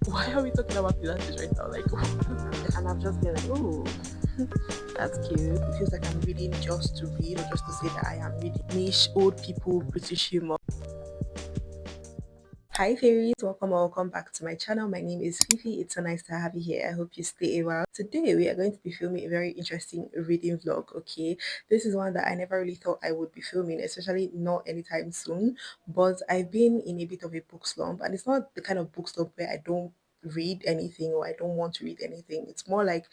Why are we talking about Pilates right now? Like, and I've just been like, oh, that's cute. It feels like I'm reading just to read or just to say that I am reading. Niche old people British humor. Hi fairies, welcome back to my channel. My name is Fifi. It's so nice to have you here. I hope you stay a while. Today we are going to be filming a very interesting reading vlog. Okay, this is one that I never really thought I would be filming, especially not anytime soon. But I've been in a bit of a book slump, and it's not the kind of book slump where I don't read anything or I don't want to read anything. It's more like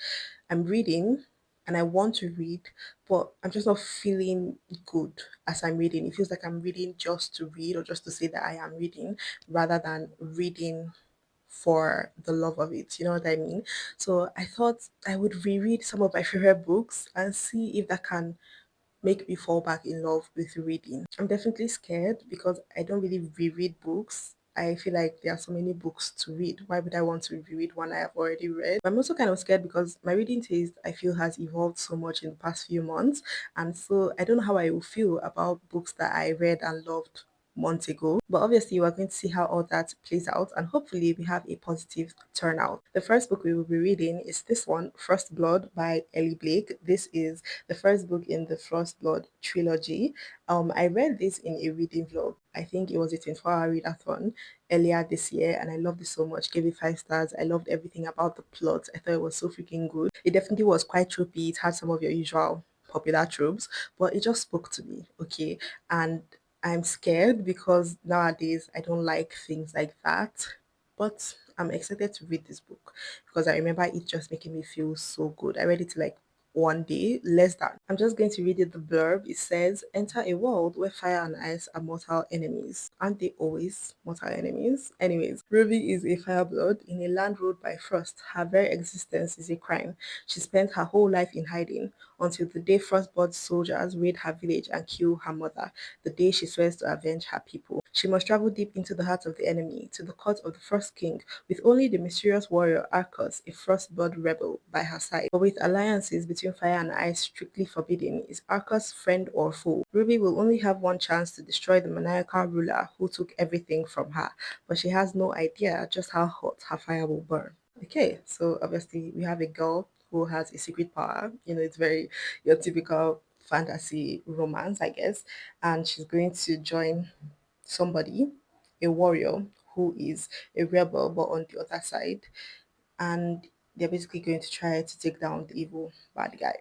I'm reading and I want to read, but I'm just not feeling good as I'm reading. It feels like I'm reading just to read or just to say that I am reading rather than reading for the love of it. You know what I mean? So I thought I would reread some of my favorite books and see if that can make me fall back in love with reading. I'm definitely scared because I don't really reread books. I feel like there are so many books to read. Why would I want to reread one I have already read? I'm also kind of scared because my reading taste, I feel, has evolved so much in the past few months. And so I don't know how I will feel about books that I read and loved months ago. But obviously, we're going to see how all that plays out, and hopefully, we have a positive turnout. The first book we will be reading is this one, First Blood by Ellie Blake. This is the first book in the First Blood trilogy. I read this in a reading vlog. I think it was a 24-hour readathon earlier this year, and I loved it so much. Gave it 5 stars. I loved everything about the plot. I thought it was so freaking good. It definitely was quite tropey. It had some of your usual popular tropes, but it just spoke to me. Okay, and I'm scared because nowadays I don't like things like that. But I'm excited to read this book because I remember it just making me feel so good. I read it like one day, less than. I'm just going to read it the blurb. It says, enter a world where fire and ice are mortal enemies. Aren't they always mortal enemies? Anyways, Ruby is a fireblood in a land ruled by frost. Her very existence is a crime. She spent her whole life in hiding until the day frostblood soldiers raid her village and kill her mother, the day she swears to avenge her people. She must travel deep into the heart of the enemy, to the court of the Frost King, with only the mysterious warrior Arcos, a Frostblood rebel, by her side. But with alliances between fire and ice strictly forbidden, is Arcos friend or foe? Ruby will only have one chance to destroy the maniacal ruler who took everything from her, but she has no idea just how hot her fire will burn. Okay, so obviously we have a girl who has a secret power. You know, it's very your typical fantasy romance, I guess. And she's going to join somebody, a warrior who is a rebel but on the other side, and they're basically going to try to take down the evil bad guy.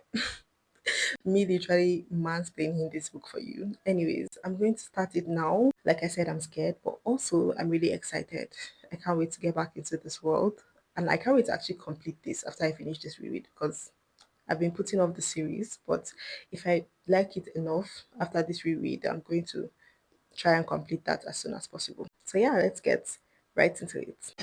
Me literally mansplaining this book for you. Anyways, I'm going to start it now. Like I said, I'm scared, but also I'm really excited. I can't wait to get back into this world. And I can't wait to actually complete this after I finish this reread because I've been putting off the series. But if I like it enough after this reread, I'm going to try and complete that as soon as possible. So yeah, let's get right into it.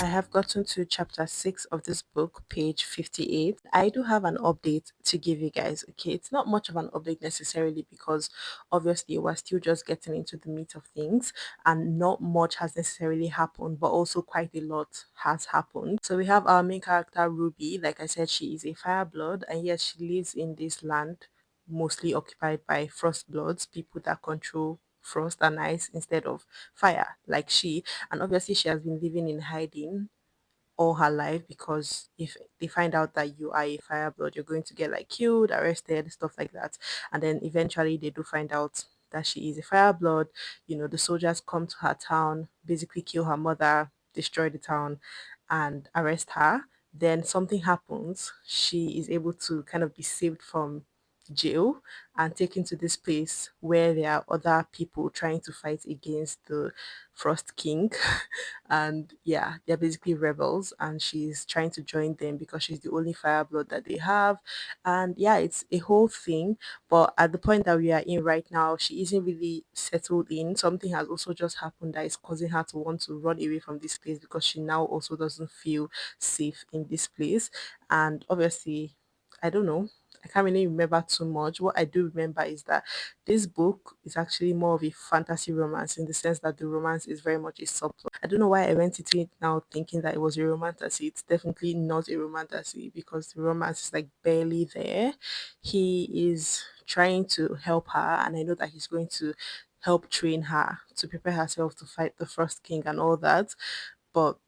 I have gotten to chapter 6 of this book, page 58. I do have an update to give you guys. Okay, it's not much of an update necessarily because obviously we're still just getting into the meat of things and not much has necessarily happened, but also quite a lot has happened. So we have our main character, Ruby. Like I said, she is a fireblood, and yes, she lives in this land mostly occupied by frostbloods, people that control frost and ice instead of fire, like she. And obviously, she has been living in hiding all her life, because if they find out that you are a fireblood, you're going to get like killed, arrested, stuff like that. And then eventually they do find out that she is a fireblood. The soldiers come to her town, basically kill her mother, destroy the town, and arrest her. Then something happens. She is able to kind of be saved from jail and taken to this place where there are other people trying to fight against the Frost King. And yeah, they're basically rebels, and she's trying to join them because she's the only fireblood that they have. And yeah, it's a whole thing. But at the point that we are in right now, she isn't really settled in. Something has also just happened that is causing her to want to run away from this place, because she now also doesn't feel safe in this place. And obviously, I don't know, I can't really remember too much. What I do remember is that this book is actually more of a fantasy romance, in the sense that the romance is very much a subplot. I don't know why I went into it now thinking that it was a romantasy. It's definitely not a romantasy, because the romance is like barely there. He is trying to help her, and I know that he's going to help train her to prepare herself to fight the Frost King and all that. But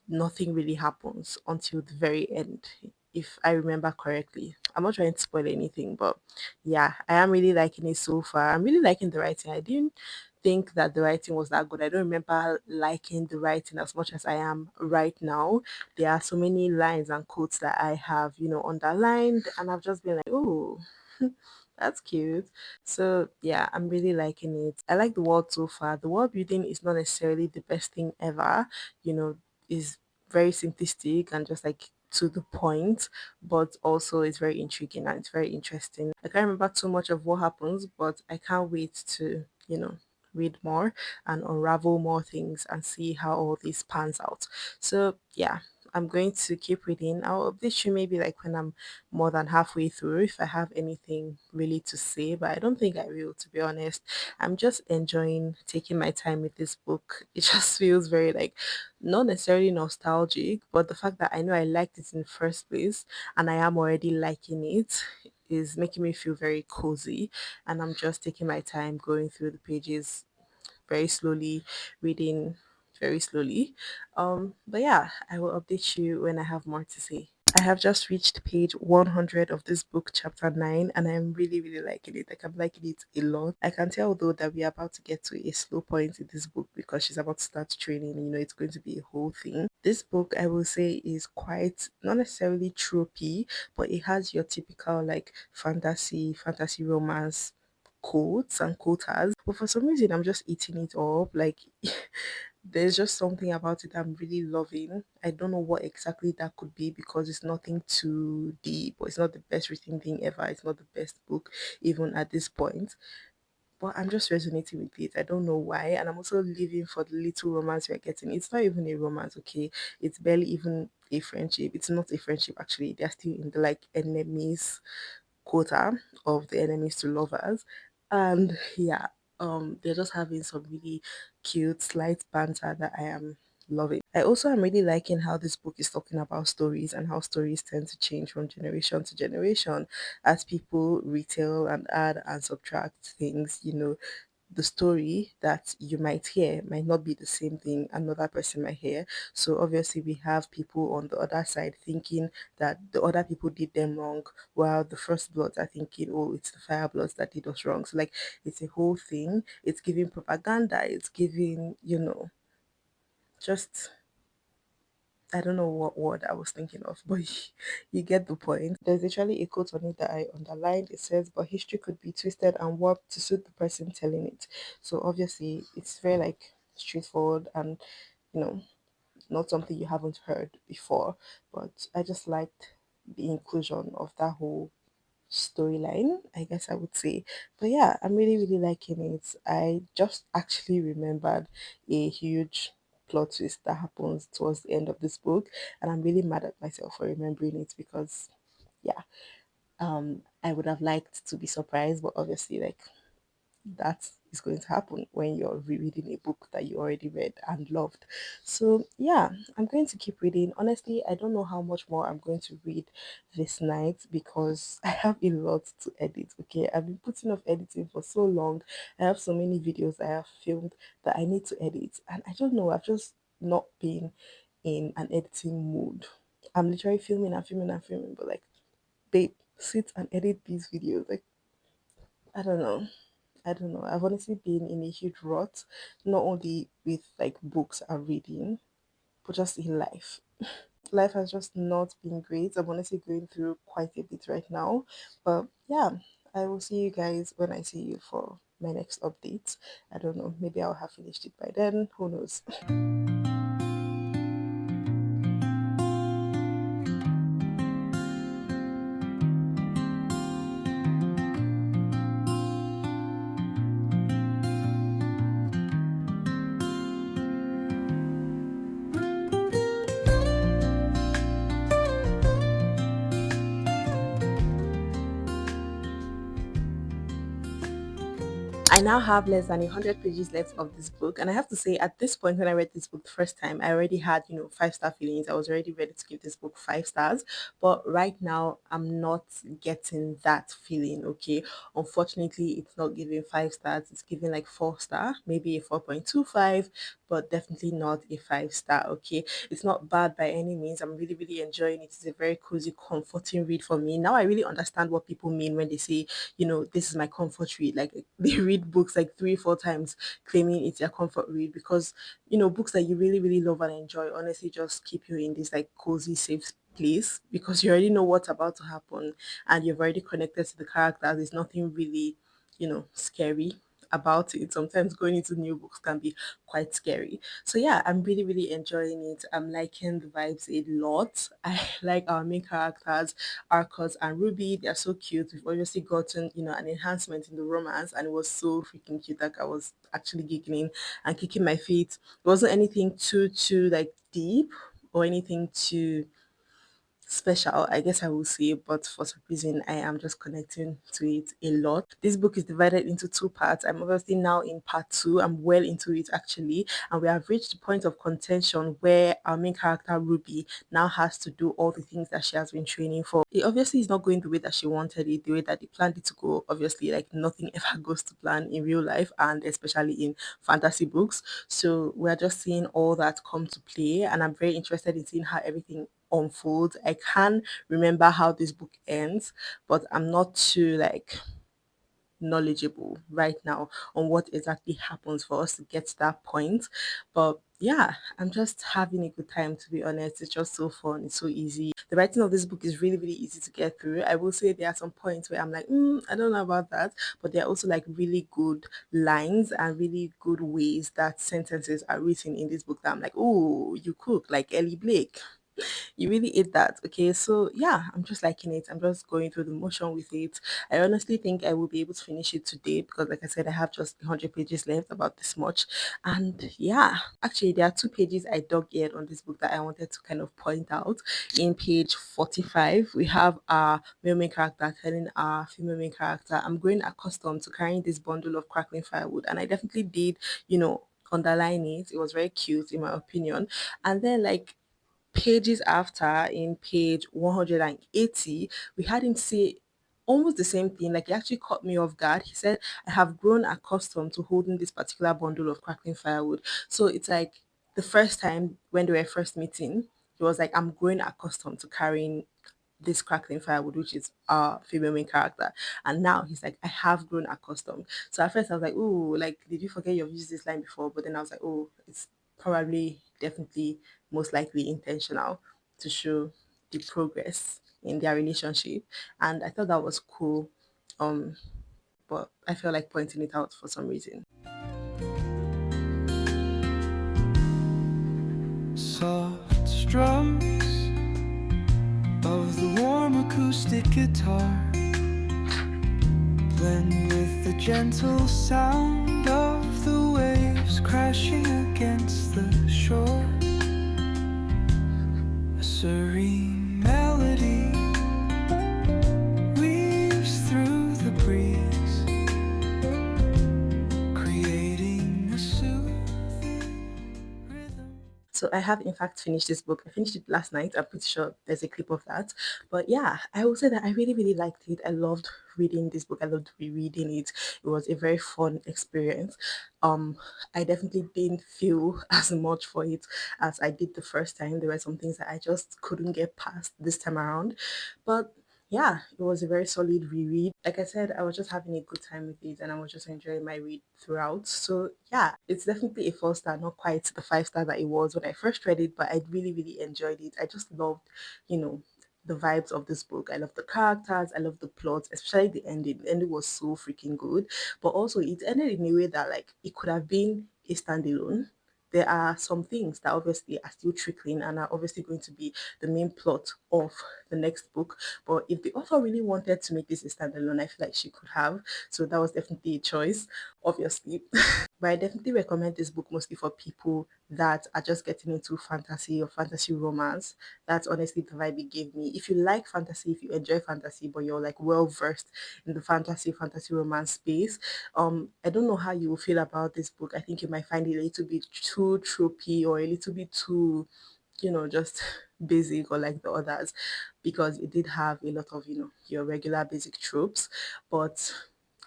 nothing really happens until the very end, if I remember correctly. I'm not trying to spoil anything, but yeah, I am really liking it so far. I'm really liking the writing. I didn't think that the writing was that good. I don't remember liking the writing as much as I am right now. There are so many lines and quotes that I have, underlined, and I've just been like, oh, that's cute. So yeah, I'm really liking it. I like the world so far. The world building is not necessarily the best thing ever, is very simplistic and just like to the point, but also it's very intriguing and it's very interesting. I can't remember too much of what happens, but I can't wait to, read more and unravel more things and see how all this pans out. So yeah, I'm going to keep reading. I'll update you maybe like when I'm more than halfway through, if I have anything really to say, but I don't think I will, to be honest. I'm just enjoying taking my time with this book. It just feels very like not necessarily nostalgic, but the fact that I know I liked it in the first place and I am already liking it is making me feel very cozy. And I'm just taking my time going through the pages very slowly, reading very slowly. But yeah, I will update you when I have more to say. I have just reached page 100 of this book, chapter 9, and I'm really, really liking it. Like, I'm liking it a lot. I can tell, though, that we are about to get to a slow point in this book because she's about to start training. It's going to be a whole thing. This book, I will say, is quite not necessarily tropey, but it has your typical, like, fantasy romance quotes and quotas. But for some reason, I'm just eating it up. Like, there's just something about it I'm really loving. I don't know what exactly that could be, because it's nothing too deep, or it's not the best written thing ever. It's not the best book, even at this point. But I'm just resonating with it. I don't know why. And I'm also living for the little romance we're getting. It's not even a romance, okay? It's barely even a friendship. It's not a friendship, actually. They're still in the like enemies quota of the enemies to lovers. And yeah, they're just having some really cute slight banter that I am loving. I also am really liking how this book is talking about stories and how stories tend to change from generation to generation as people retell and add and subtract things. The story that you might hear might not be the same thing another person might hear. So obviously we have people on the other side thinking that the other people did them wrong, while the first bloods are thinking, oh, it's the fire bloods that did us wrong. So like it's a whole thing. It's giving propaganda, it's giving, just I don't know what word I was thinking of, but you get the point. There's actually a quote on it that I underlined. It says, but history could be twisted and warped to suit the person telling it. So obviously, it's very like straightforward and, you know, not something you haven't heard before. But I just liked the inclusion of that whole storyline, I guess I would say. But yeah, I'm really, really liking it. I just actually remembered a huge plot twist that happens towards the end of this book, and I'm really mad at myself for remembering it, because yeah, I would have liked to be surprised, but obviously, like, that is going to happen when you're rereading a book that you already read and loved. So, yeah, I'm going to keep reading. Honestly, I don't know how much more I'm going to read this night, because I have a lot to edit. Okay, I've been putting off editing for so long. I have so many videos I have filmed that I need to edit, and I don't know, I've just not been in an editing mood. I'm literally filming and filming and filming, but like, babe, sit and edit these videos. Like, I don't know. I don't know. I've honestly been in a huge rut, not only with like books and reading, but just in life. Life has just not been great. I'm honestly going through quite a bit right now. But yeah, I will see you guys when I see you for my next update. I don't know. Maybe I'll have finished it by then. Who knows? I now have less than 100 pages left of this book, and I have to say, at this point, when I read this book the first time, I already had, 5-star feelings. I was already ready to give this book 5 stars, but right now, I'm not getting that feeling. Okay, unfortunately, it's not giving 5 stars, it's giving like 4 star, maybe a 4.25, but definitely not a 5 star. Okay, it's not bad by any means. I'm really, really enjoying it. It's a very cozy, comforting read for me. Now I really understand what people mean when they say, this is my comfort read. Like they read books like 3, 4 times, claiming it's their comfort read because books that you really, really love and enjoy honestly just keep you in this like cozy, safe place because you already know what's about to happen and you've already connected to the characters. There's nothing really, scary about it. Sometimes going into new books can be quite scary. So yeah, I'm really, really enjoying it. I'm liking the vibes a lot. I like our main characters, Arcos and Ruby. They're so cute. We've obviously gotten, an enhancement in the romance, and it was so freaking cute. Like I was actually giggling and kicking my feet. It wasn't anything too like deep or anything too special, I guess I will say, but for some reason I am just connecting to it a lot. This book is divided into 2 parts. I'm obviously now in part 2. I'm well into it actually, and we have reached the point of contention where our main character Ruby now has to do all the things that she has been training for. It obviously is not going the way that she wanted it, the way that they planned it to go. Obviously, like nothing ever goes to plan in real life and especially in fantasy books. So we're just seeing all that come to play, and I'm very interested in seeing how everything unfolds. I can remember how this book ends, but I'm not too like knowledgeable right now on what exactly happens for us to get to that point. But yeah, I'm just having a good time to be honest. It's just so fun, it's so easy. The writing of this book is really, really easy to get through. I will say there are some points where I'm like, I don't know about that, but there are also like really good lines and really good ways that sentences are written in this book that I'm like, oh, you cook like Ellie Blake. You really ate that. Okay, so yeah, I'm just liking it. I'm just going through the motion with it. I honestly think I will be able to finish it today because, like I said, I have just 100 pages left, about this much. And yeah, actually, there are 2 pages I dug in on this book that I wanted to kind of point out. In page 45, we have our male main character telling our female main character, I'm growing accustomed to carrying this bundle of crackling firewood. And I definitely did, underline it. It was very cute, in my opinion. And then, like, pages after, in page 180, we had him say almost the same thing. Like, he actually caught me off guard. He said, I have grown accustomed to holding this particular bundle of crackling firewood. So it's like the first time when they were first meeting, he was like, I'm growing accustomed to carrying this crackling firewood, which is our female main character. And now he's like, I have grown accustomed. So at first I was like, oh, like, did you forget you've used this line before? But then I was like, oh, it's probably, definitely, most likely intentional to show the progress in their relationship. And I thought that was cool. Um, but I feel like pointing it out for some reason. Soft strums of the warm acoustic guitar blend with the gentle sound of the waves crashing against the shore. A serene melody weaves through the breeze, creating a soothing rhythm. So I have in fact finished this book. I finished it last night. I'm pretty sure there's a clip of that. But yeah, I will say that I really, really liked it. I loved reading this book. I loved rereading it. It was a very fun experience. Um, I definitely didn't feel as much for it as I did the first time. There were some things that I just couldn't get past this time around. But yeah, it was a very solid reread. Like I said, I was just having a good time with it and I was just enjoying my read throughout. So yeah, it's definitely a 4 star, not quite the 5 star that it was when I first read it, but I really, really enjoyed it. I just loved, you know, the vibes of this book. I love the characters, I love the plot, especially the ending. The ending was so freaking good. But also it ended in a way that like it could have been a standalone. There are some things that obviously are still trickling and are obviously going to be the main plot of the next book. But if the author really wanted to make this a standalone, I feel like she could have. So that was definitely a choice, obviously. But I definitely recommend this book mostly for people that are just getting into fantasy or fantasy romance. That's honestly the vibe it gave me. If you like fantasy, if you enjoy fantasy, but you're like well versed in the fantasy romance space, I don't know how you will feel about this book. I think you might find it a little bit too tropey or a little bit too, just basic or like the others, because it did have a lot of, your regular basic tropes. But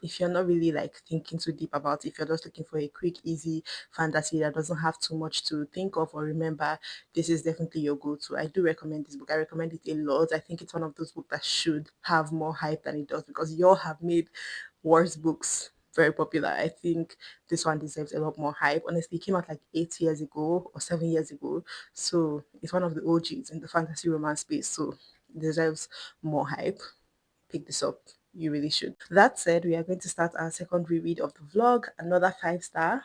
if you're not really like thinking too deep about it, if you're just looking for a quick, easy fantasy that doesn't have too much to think of or remember, this is definitely your go-to. I do recommend this book. I recommend it a lot. I think it's one of those books that should have more hype than it does because y'all have made worse books very popular. I think this one deserves a lot more hype. Honestly, it came out like 8 years ago or 7 years ago. So it's one of the OGs in the fantasy romance space. So it deserves more hype. Pick this up. You really should. That said, we are going to start our second reread of the vlog, another 5 star.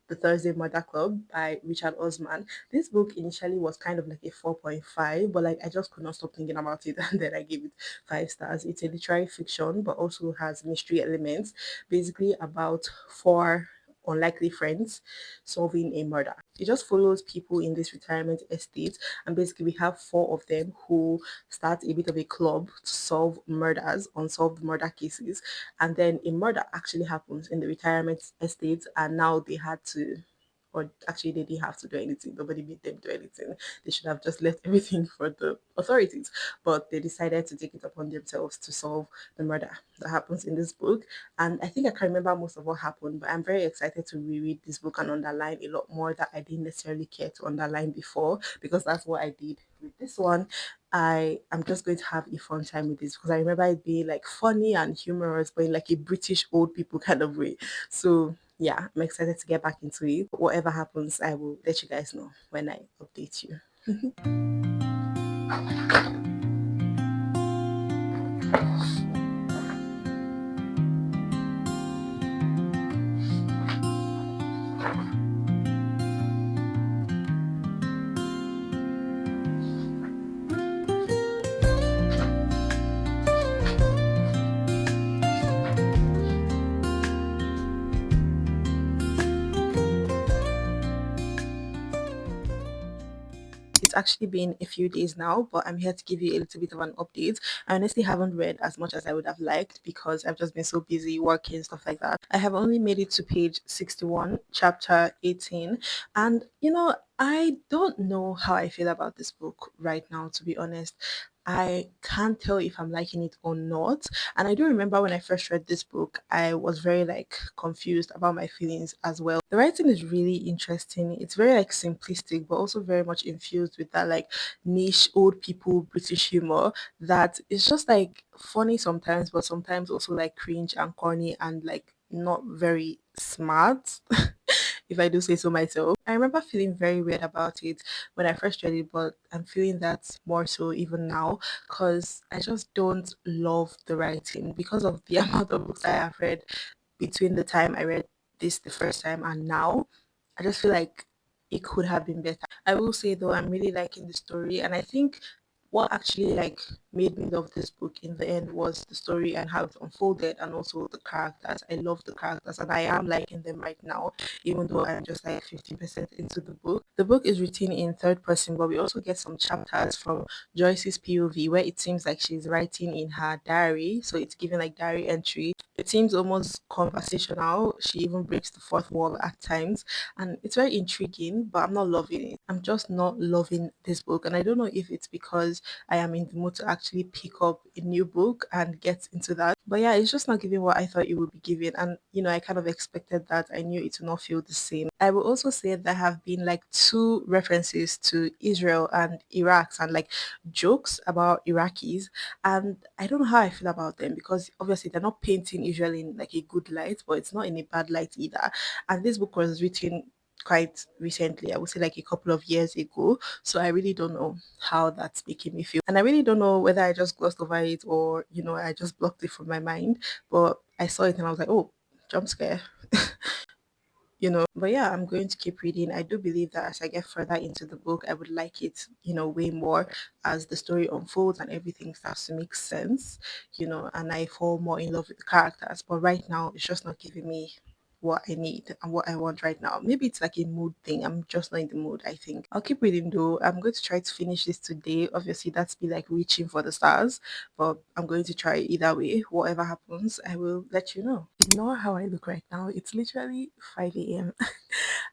The Thursday Murder Club by Richard Osman. This book initially was kind of like a 4.5, but like I just could not stop thinking about it and then I gave it 5 stars. It's a literary fiction but also has mystery elements, basically about four unlikely friends solving a murder. It just follows people in this retirement estate, and basically we have four of them who start a bit of a club to solve murders, unsolved murder cases, and then a murder actually happens in the retirement estate, and now they had to, or actually they didn't have to do anything. Nobody made them do anything. They should have just left everything for the authorities, but they decided to take it upon themselves to solve the murder that happens in this book. And I think I can remember most of what happened, but I'm very excited to reread this book and underline a lot more that I didn't necessarily care to underline before, because that's what I did with this one. I am just going to have a fun time with this because I remember it being like funny and humorous, but in like a British old people kind of way. So yeah, I'm excited to get back into it. Whatever happens, I will let you guys know when I update you. It's actually been a few days now, but I'm here to give you a little bit of an update. I honestly haven't read as much as I would have liked because I've just been so busy working, stuff like that. I have only made it to page 61, chapter 18. And, I don't know how I feel about this book right now, to be honest. I can't tell if I'm liking it or not. And I do remember when I first read this book, I was very like confused about my feelings as well. The writing is really interesting. It's very like simplistic, but also very much infused with that like niche old people British humor that is just like funny sometimes, but sometimes also like cringe and corny and like not very smart. If I do say so myself. I remember feeling very weird about it when I first read it, but I'm feeling that more so even now because I just don't love the writing because of the amount of books I have read between the time I read this the first time and now. I just feel like it could have been better. I will say though, I'm really liking the story, and I think what actually like made me love this book in the end was the story and how it unfolded, and also the characters. I love the characters, and I am liking them right now, even though I'm just like 50% into the book. The book is written in third person, but we also get some chapters from Joyce's POV where it seems like she's writing in her diary, so it's giving like diary entry. It seems almost conversational. She even breaks the fourth wall at times, and it's very intriguing, but I'm not loving it. I'm just not loving this book, and I don't know if it's because I am in the mood to actually pick up a new book and get into that. But yeah, it's just not giving what I thought it would be giving, and I kind of expected that. I knew it would not feel the same. I will also say there have been like two references to Israel and Iraq and like jokes about Iraqis, and I don't know how I feel about them because obviously they're not painting Israel in like a good light, but it's not in a bad light either. And this book was written quite recently, I would say like a couple of years ago. So I really don't know how that's making me feel. And I really don't know whether I just glossed over it or, I just blocked it from my mind. But I saw it and I was like, oh, jump scare. But yeah, I'm going to keep reading. I do believe that as I get further into the book, I would like it, way more as the story unfolds and everything starts to make sense, and I fall more in love with the characters. But right now, it's just not giving me what I need and what I want right now. Maybe it's like a mood thing. I'm just not in the mood, I think. I'll keep reading though. I'm going to try to finish this today. Obviously, that's be like reaching for the stars, but I'm going to try either way. Whatever happens, I will let you know. Ignore how I look right now. It's literally 5 a.m.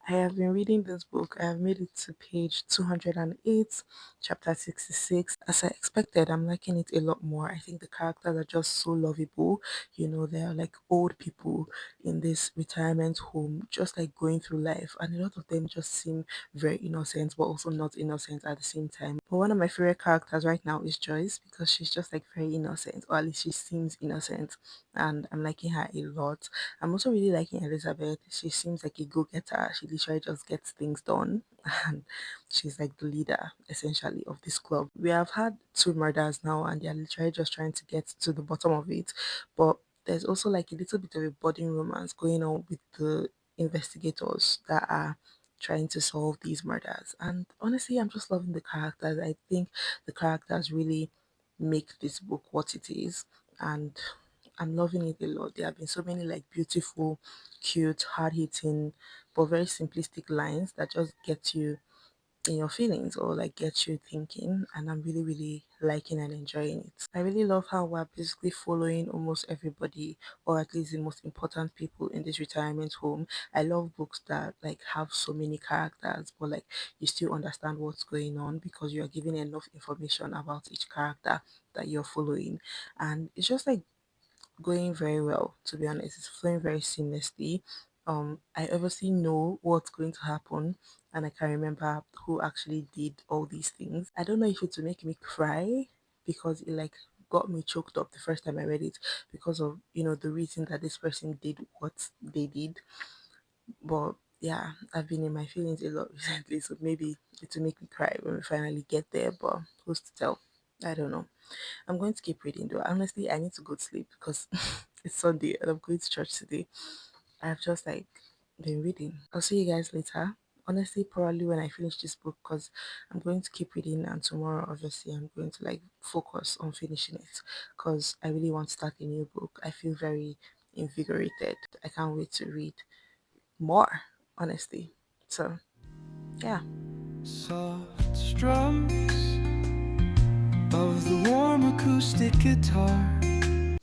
I have been reading this book. I have made it to page 208, chapter 66. As I expected, I'm liking it a lot more. I think the characters are just so lovable. They are like old people in this retirement home, just like going through life. And a lot of them just seem very innocent, but also not innocent at the same time. But one of my favorite characters right now is Joyce because she's just like very innocent, or at least she seems innocent. And I'm liking her a lot. I'm also really liking Elizabeth. She seems like a go-getter. She literally just gets things done. And she's like the leader essentially of this club. We have had two murders now and they're literally just trying to get to the bottom of it. But there's also like a little bit of a budding romance going on with the investigators that are trying to solve these murders. And honestly, I'm just loving the characters. I think the characters really make this book what it is. And I'm loving it a lot. There have been so many like beautiful, cute, hard hitting, but very simplistic lines that just get you in your feelings or like get you thinking. And I'm really, really liking and enjoying it. I really love how we're basically following almost everybody, or at least the most important people in this retirement home. I love books that like have so many characters, but like you still understand what's going on because you are given enough information about each character that you're following. And it's just like going very well, to be honest. It's flowing very seamlessly. I obviously know what's going to happen and I can remember who actually did all these things. I don't know if it will make me cry because it like got me choked up the first time I read it because of the reason that this person did what they did. But yeah, I've been in my feelings a lot recently, so maybe it will make me cry when we finally get there, but who's to tell? I don't know. I'm going to keep reading though. Honestly, I need to go to sleep because it's Sunday and I'm going to church today. I've just like been reading. I'll see you guys later. Honestly, probably when I finish this book because I'm going to keep reading and tomorrow obviously I'm going to like focus on finishing it because I really want to start a new book. I feel very invigorated. I can't wait to read more, honestly. So yeah. Soft strums of the warm acoustic guitar.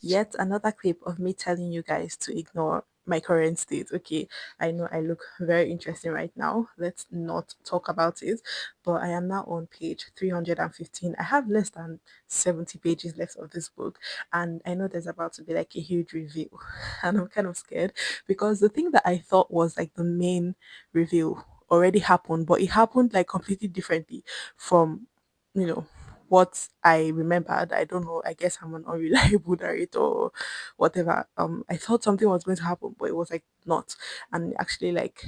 Yet another clip of me telling you guys to ignore my current state. Okay, I know I look very interesting right now. Let's not talk about it. But I am now on page 315. I have less than 70 pages left of this book, and I know there's about to be like a huge reveal, and I'm kind of scared because the thing that I thought was like the main reveal already happened, but it happened like completely differently from you know what I remembered. I don't know. I guess I'm an unreliable narrator or whatever. I thought something was going to happen, but it was like not, and it actually like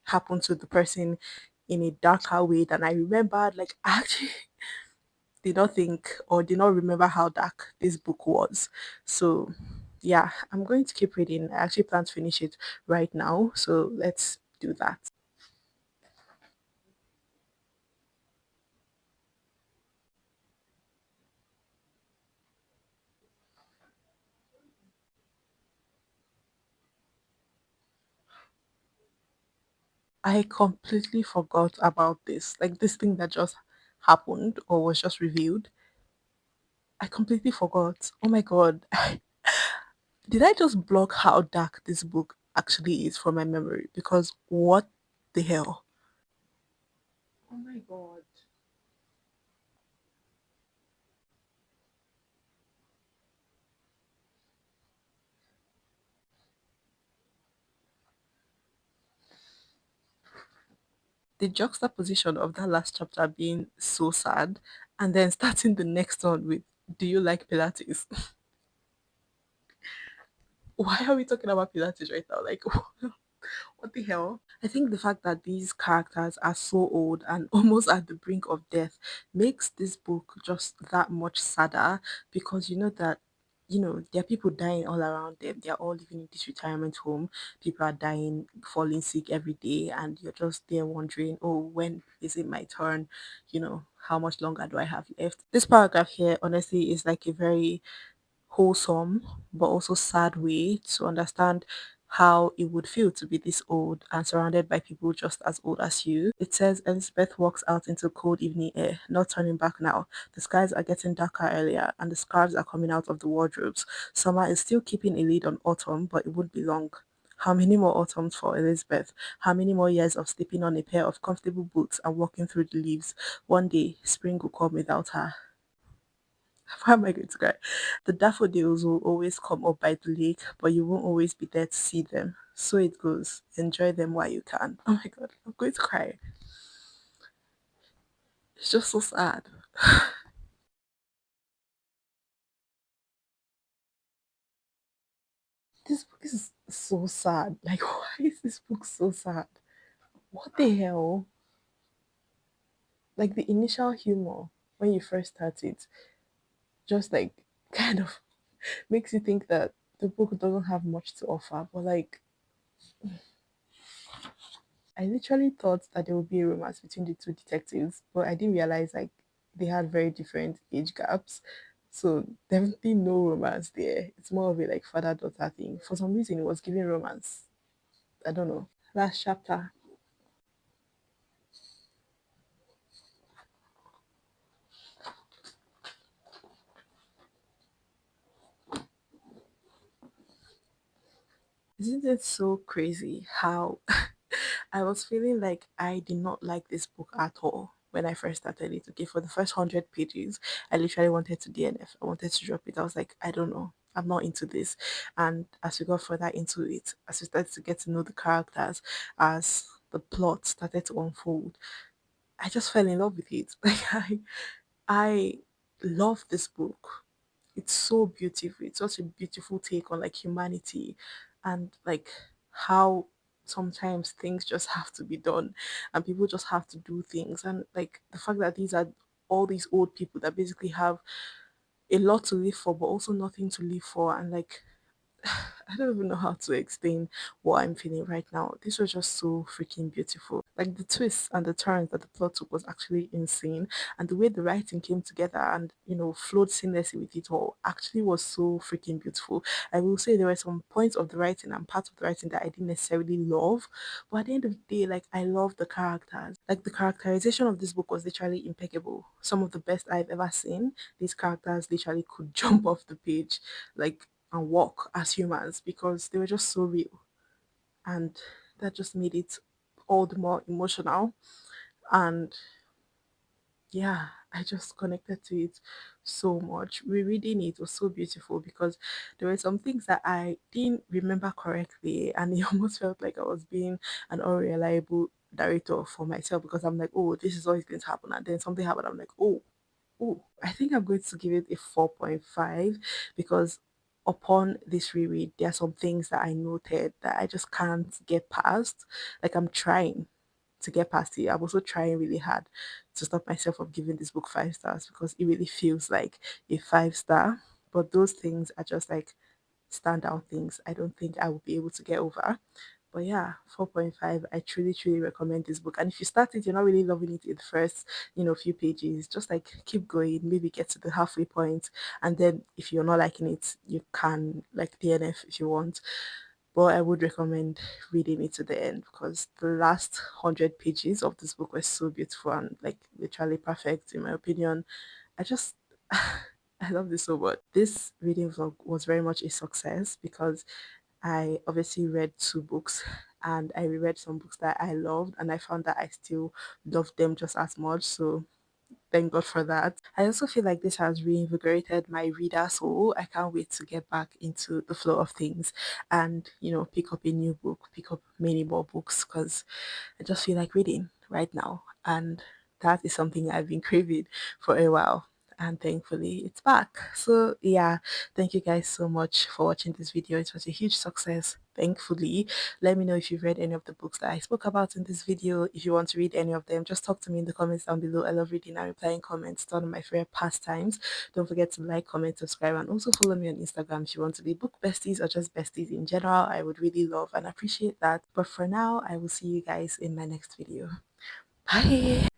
happened to the person in a darker way than I remembered. Like I actually did not think or did not remember how dark this book was. So yeah, I'm going to keep reading. I actually plan to finish it right now. So let's do that. I completely forgot about this. Like this thing that just happened or was just revealed. I completely forgot. Oh my god. Did I just block how dark this book actually is from my memory? Because what the hell? Oh my god. The juxtaposition of that last chapter being so sad and then starting the next one with, do you like Pilates? Why are we talking about Pilates right now? Like, what the hell? I think the fact that these characters are so old and almost at the brink of death makes this book just that much sadder because you know that there are people dying all around them. They're all living in this retirement home. People are dying, falling sick every day, and you're just there wondering, oh, when is it my turn? How much longer do I have left? This paragraph here, honestly, is like a very wholesome but also sad way to understand how it would feel to be this old and surrounded by people just as old as you. It says Elizabeth walks out into cold evening air, not turning back now. The skies are getting darker earlier and the scarves are coming out of the wardrobes. Summer is still keeping a lead on autumn, but it won't be long. How many more autumns for Elizabeth? How many more years of sleeping on a pair of comfortable boots and walking through the leaves? One day, spring will come without her. Why am I going to cry? The daffodils will always come up by the lake, but you won't always be there to see them. So it goes. Enjoy them while you can. Oh my god, I'm going to cry. It's just so sad. This book is so sad. Like, why is this book so sad? What the hell? Like, the initial humor when you first start it, just like kind of makes you think that the book doesn't have much to offer. But, like, I literally thought that there would be a romance between the two detectives, but I didn't realize like they had very different age gaps. So definitely no romance there. It's more of a like father daughter thing. For some reason, it was giving romance. I don't know. Last chapter. Isn't it so crazy how I was feeling like I did not like this book at all when I first started it? Okay, for the first 100 pages, I literally wanted to DNF. I wanted to drop it. I was like, I don't know. I'm not into this. And as we got further into it, as we started to get to know the characters, as the plot started to unfold, I just fell in love with it. I love this book. It's so beautiful. It's such a beautiful take on like humanity and like how sometimes things just have to be done and people just have to do things, and like the fact that these are all these old people that basically have a lot to live for but also nothing to live for, and like I don't even know how to explain what I'm feeling right now. This was just so freaking beautiful. Like the twists and the turns that the plot took was actually insane. And the way the writing came together and, flowed seamlessly with it all actually was so freaking beautiful. I will say there were some points of the writing and parts of the writing that I didn't necessarily love. But at the end of the day, like I love the characters. Like the characterization of this book was literally impeccable. Some of the best I've ever seen. These characters literally could jump off the page. Like and walk as humans because they were just so real, and that just made it all the more emotional. And yeah, I just connected to it so much. Rereading it was so beautiful because there were some things that I didn't remember correctly, and it almost felt like I was being an unreliable narrator for myself because I'm like, oh, this is always going to happen, and then something happened. I'm like, oh, I think I'm going to give it a 4.5 because upon this reread, there are some things that I noted that I just can't get past. Like I'm trying to get past it. I'm also trying really hard to stop myself from giving this book 5 stars because it really feels like a 5 star. But those things are just like standout things I don't think I will be able to get over. But yeah, 4.5. I truly, truly recommend this book. And if you start it, you're not really loving it in the first, few pages, just like keep going, maybe get to the halfway point. And then if you're not liking it, you can like DNF if you want. But I would recommend reading it to the end because the last 100 pages of this book were so beautiful and like literally perfect in my opinion. I just I love this so much. This reading vlog was very much a success because I obviously read two books and I reread some books that I loved and I found that I still loved them just as much. So thank God for that. I also feel like this has reinvigorated my reader soul. I can't wait to get back into the flow of things and, pick up a new book, pick up many more books because I just feel like reading right now. And that is something I've been craving for a while. And thankfully it's back. So yeah, thank you guys so much for watching this video. It was a huge success. Thankfully, let me know if you've read any of the books that I spoke about in this video. If you want to read any of them, just talk to me in the comments down below. I love reading and replying comments. It's one of my favorite pastimes. Don't forget to like, comment, subscribe, and also follow me on Instagram if you want to be book besties or just besties in general. I would really love and appreciate that. But for now, I will see you guys in my next video. Bye.